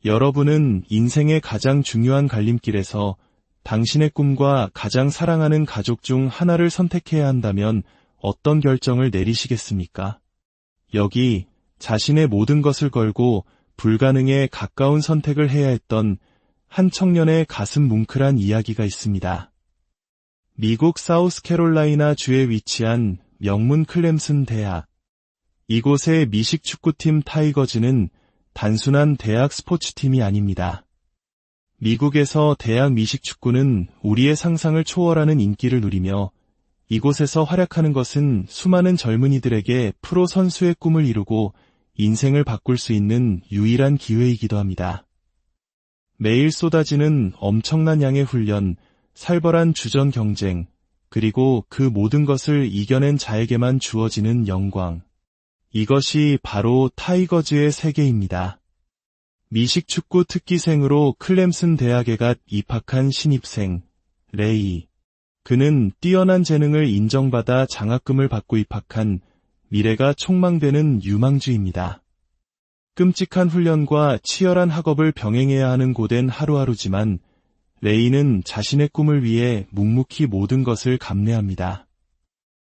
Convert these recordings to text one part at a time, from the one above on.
여러분은 인생의 가장 중요한 갈림길에서 당신의 꿈과 가장 사랑하는 가족 중 하나를 선택해야 한다면 어떤 결정을 내리시겠습니까? 여기 자신의 모든 것을 걸고 불가능에 가까운 선택을 해야 했던 한 청년의 가슴 뭉클한 이야기가 있습니다. 미국 사우스캐롤라이나 주에 위치한 명문 클램슨 대학. 이곳의 미식 축구팀 타이거즈는 단순한 대학 스포츠팀이 아닙니다. 미국에서 대학 미식 축구는 우리의 상상을 초월하는 인기를 누리며 이곳에서 활약하는 것은 수많은 젊은이들에게 프로 선수의 꿈을 이루고 인생을 바꿀 수 있는 유일한 기회이기도 합니다. 매일 쏟아지는 엄청난 양의 훈련, 살벌한 주전 경쟁, 그리고 그 모든 것을 이겨낸 자에게만 주어지는 영광. 이것이 바로 타이거즈의 세계입니다. 미식축구 특기생으로 클램슨 대학에 갓 입학한 신입생, 레이. 그는 뛰어난 재능을 인정받아 장학금을 받고 입학한 미래가 촉망되는 유망주입니다. 끔찍한 훈련과 치열한 학업을 병행해야 하는 고된 하루하루지만 레이는 자신의 꿈을 위해 묵묵히 모든 것을 감내합니다.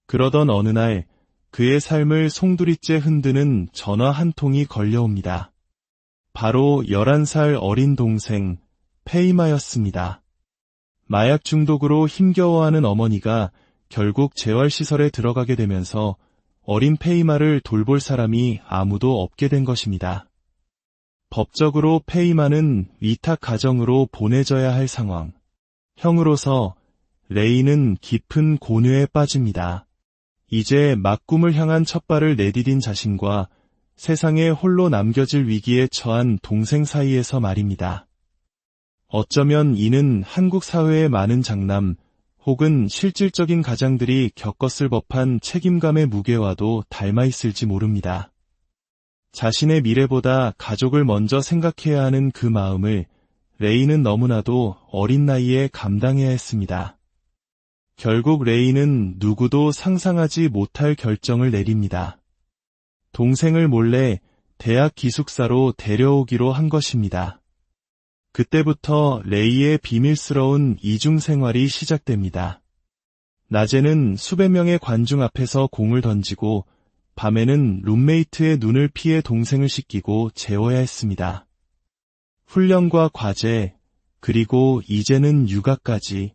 그러던 어느 날 그의 삶을 송두리째 흔드는 전화 한 통이 걸려옵니다. 바로 11살 어린 동생 페이마였습니다. 마약 중독으로 힘겨워하는 어머니가 결국 재활시설에 들어가게 되면서 어린 페이마를 돌볼 사람이 아무도 없게 된 것입니다. 법적으로 페이마는 위탁 가정으로 보내져야 할 상황. 형으로서 레이는 깊은 고뇌에 빠집니다. 이제 막 꿈을 향한 첫 발을 내디딘 자신과 세상에 홀로 남겨질 위기에 처한 동생 사이에서 말입니다. 어쩌면 이는 한국 사회의 많은 장남 혹은 실질적인 가장들이 겪었을 법한 책임감의 무게와도 닮아 있을지 모릅니다. 자신의 미래보다 가족을 먼저 생각해야 하는 그 마음을 레이는 너무나도 어린 나이에 감당해야 했습니다. 결국 레이는 누구도 상상하지 못할 결정을 내립니다. 동생을 몰래 대학 기숙사로 데려오기로 한 것입니다. 그때부터 레이의 비밀스러운 이중 생활이 시작됩니다. 낮에는 수백 명의 관중 앞에서 공을 던지고 밤에는 룸메이트의 눈을 피해 동생을 씻기고 재워야 했습니다. 훈련과 과제, 그리고 이제는 육아까지.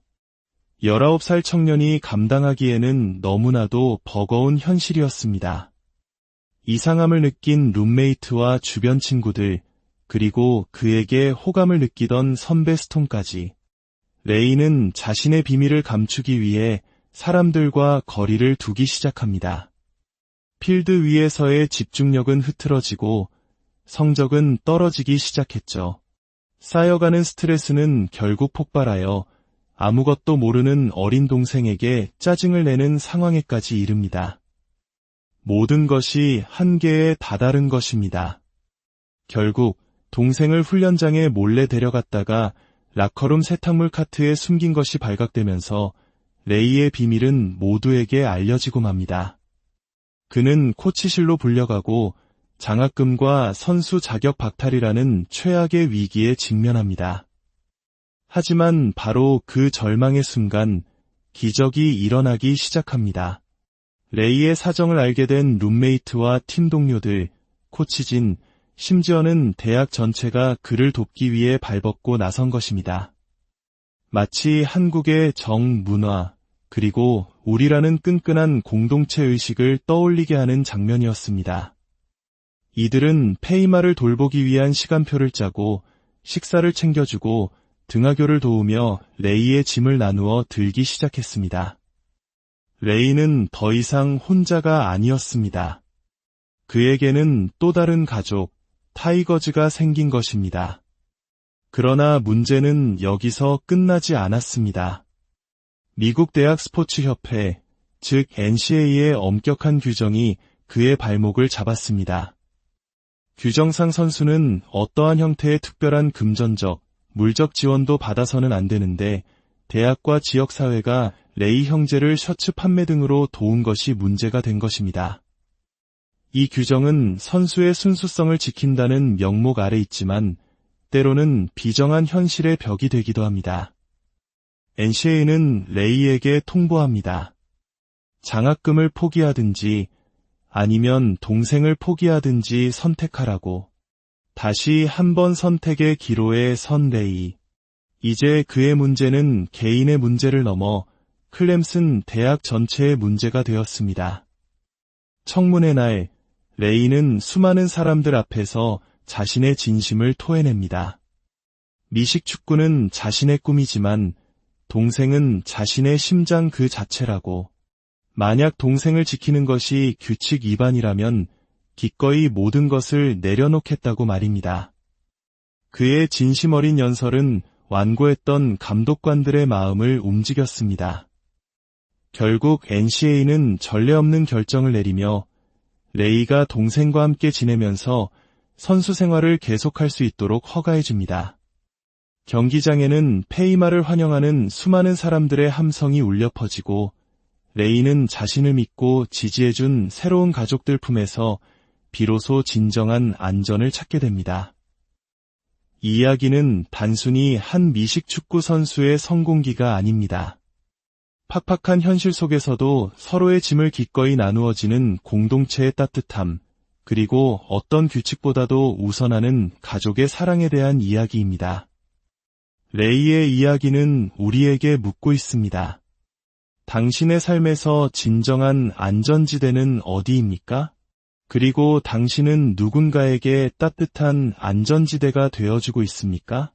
19살 청년이 감당하기에는 너무나도 버거운 현실이었습니다. 이상함을 느낀 룸메이트와 주변 친구들, 그리고 그에게 호감을 느끼던 선배 스톤까지. 레이는 자신의 비밀을 감추기 위해 사람들과 거리를 두기 시작합니다. 필드 위에서의 집중력은 흐트러지고 성적은 떨어지기 시작했죠. 쌓여가는 스트레스는 결국 폭발하여 아무것도 모르는 어린 동생에게 짜증을 내는 상황에까지 이릅니다. 모든 것이 한계에 다다른 것입니다. 결국 동생을 훈련장에 몰래 데려갔다가 라커룸 세탁물 카트에 숨긴 것이 발각되면서 레이의 비밀은 모두에게 알려지고 맙니다. 그는 코치실로 불려가고 장학금과 선수 자격 박탈이라는 최악의 위기에 직면합니다. 하지만 바로 그 절망의 순간 기적이 일어나기 시작합니다. 레이의 사정을 알게 된 룸메이트와 팀 동료들, 코치진, 심지어는 대학 전체가 그를 돕기 위해 발벗고 나선 것입니다. 마치 한국의 정, 문화, 그리고 우리라는 끈끈한 공동체 의식을 떠올리게 하는 장면이었습니다. 이들은 페이마를 돌보기 위한 시간표를 짜고 식사를 챙겨주고 등하교를 도우며 레이의 짐을 나누어 들기 시작했습니다. 레이는 더 이상 혼자가 아니었습니다. 그에게는 또 다른 가족, 타이거즈가 생긴 것입니다. 그러나 문제는 여기서 끝나지 않았습니다. 미국 대학 스포츠 협회, 즉 NCAA의 엄격한 규정이 그의 발목을 잡았습니다. 규정상 선수는 어떠한 형태의 특별한 금전적, 물적 지원도 받아서는 안 되는데 대학과 지역사회가 레이 형제를 셔츠 판매 등으로 도운 것이 문제가 된 것입니다. 이 규정은 선수의 순수성을 지킨다는 명목 아래 있지만 때로는 비정한 현실의 벽이 되기도 합니다. NCA는 레이에게 통보합니다. 장학금을 포기하든지 아니면 동생을 포기하든지 선택하라고. 다시 한번 선택의 기로에 선 레이. 이제 그의 문제는 개인의 문제를 넘어 클램슨 대학 전체의 문제가 되었습니다. 청문회 날, 레이는 수많은 사람들 앞에서 자신의 진심을 토해냅니다. 미식축구는 자신의 꿈이지만 동생은 자신의 심장 그 자체라고. 만약 동생을 지키는 것이 규칙 위반이라면 기꺼이 모든 것을 내려놓겠다고 말입니다. 그의 진심 어린 연설은 완고했던 감독관들의 마음을 움직였습니다. 결국 NCA는 전례 없는 결정을 내리며 레이가 동생과 함께 지내면서 선수 생활을 계속할 수 있도록 허가해줍니다. 경기장에는 페이마를 환영하는 수많은 사람들의 함성이 울려 퍼지고 레이는 자신을 믿고 지지해준 새로운 가족들 품에서 비로소 진정한 안전을 찾게 됩니다. 이 이야기는 단순히 한 미식축구 선수의 성공기가 아닙니다. 팍팍한 현실 속에서도 서로의 짐을 기꺼이 나누어지는 공동체의 따뜻함, 그리고 어떤 규칙보다도 우선하는 가족의 사랑에 대한 이야기입니다. 레이의 이야기는 우리에게 묻고 있습니다. 당신의 삶에서 진정한 안전지대는 어디입니까? 그리고 당신은 누군가에게 따뜻한 안전지대가 되어주고 있습니까?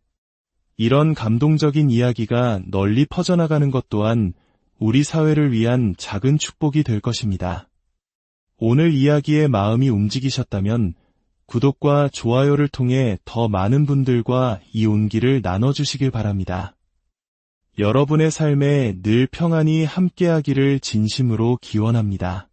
이런 감동적인 이야기가 널리 퍼져나가는 것 또한 우리 사회를 위한 작은 축복이 될 것입니다. 오늘 이야기에 마음이 움직이셨다면 구독과 좋아요를 통해 더 많은 분들과 이 온기를 나눠주시길 바랍니다. 여러분의 삶에 늘 평안이 함께하기를 진심으로 기원합니다.